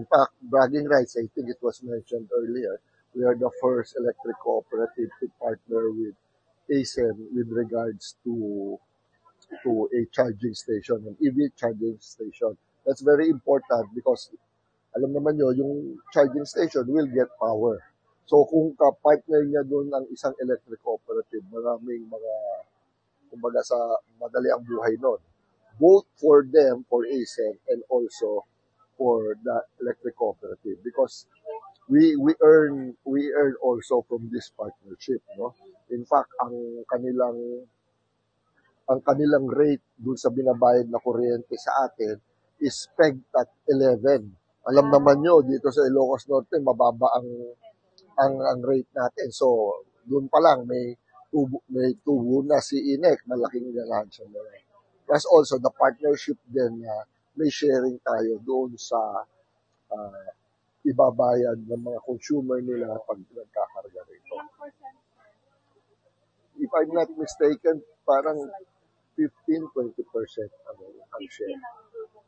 fact, bragging rights, I think it was mentioned earlier, we are the first electric cooperative to partner with ASEM with regards to a charging station, an EV charging station. That's very important because alam naman nyo, yung charging station will get power. So kung ka-partner niya doon ang isang electric cooperative, maraming mga, kumbaga sa madali ang buhay noon. Both for them, for ASEM, and also for the electric cooperative. Because we earn also from this partnership, no? In fact, ang kanilang rate dun sa binabayad na kuryente sa atin is pegged at 11. Alam naman nyo, dito sa Ilocos Norte, mababa ang rate natin. So, doon pa lang, may tubo na si INEC, malaking ganansya na yan. Plus also, the partnership din na may sharing tayo doon sa ibabayad ng mga consumer nila pag nagkakarga rito. If I'm not mistaken, parang 15-20% ang share.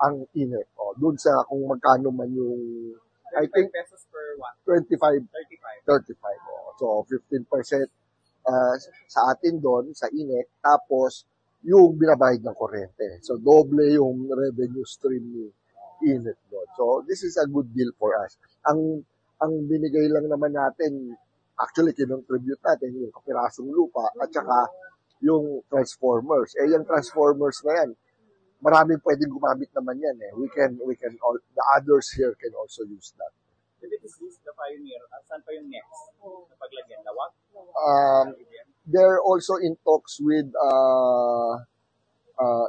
Ang INEC. Doon sa kung magkano man yung, I think, pesos per watt. 35. 35. So, 15% sa atin doon, sa INEC. Tapos, yung binabayad ng kuryente. So, doble yung revenue stream ni INEC doon. So, this is a good deal for us. Ang binigay lang naman natin, actually, kinontribute natin yung kapirasong lupa at saka yung transformers. Yung transformers na yan, maraming pwedeng gumamit naman yan. The others here can also use that. If it is this, the Pioneer, saan pa yung next? Na paglagyan, lawak? They're also in talks with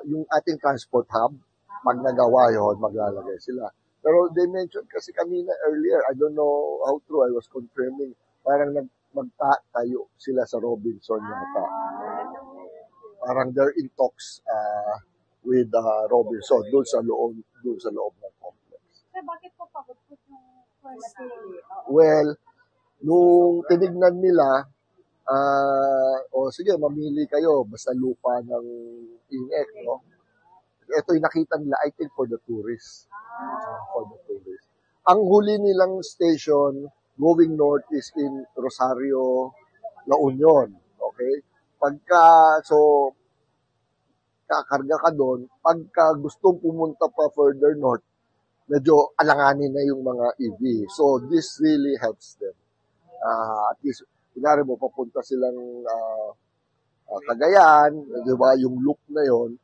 yung ating transport hub. Pag nagawa yun, maglalagay sila. Pero they mentioned kasi kanina earlier, I don't know how true, I was confirming, parang magtayo sila sa Robinson yata. Parang they're in talks with Robinson doon sa loob ng complex. So, bakit po pagod-put yung first day? Well, nung tinignan nila, sige, mamili kayo, basta lupa ng INEC, no? Ito yung nakita nila, I think, for the tourists. Ang huli nilang station, going north, is in Rosario, La Union. Okay? Kakarga ka doon, pagka gustong pumunta pa further north, medyo alanganin na yung mga EV. So, this really helps them. At least, kunwari mo, papunta silang Cagayan, di ba, yung loop na yon,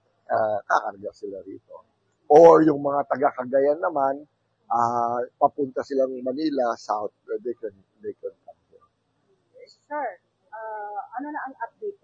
kakarga sila rito. Or yung mga taga-Cagayan naman, papunta silang Manila, south, they can come here. Sir, ano na ang update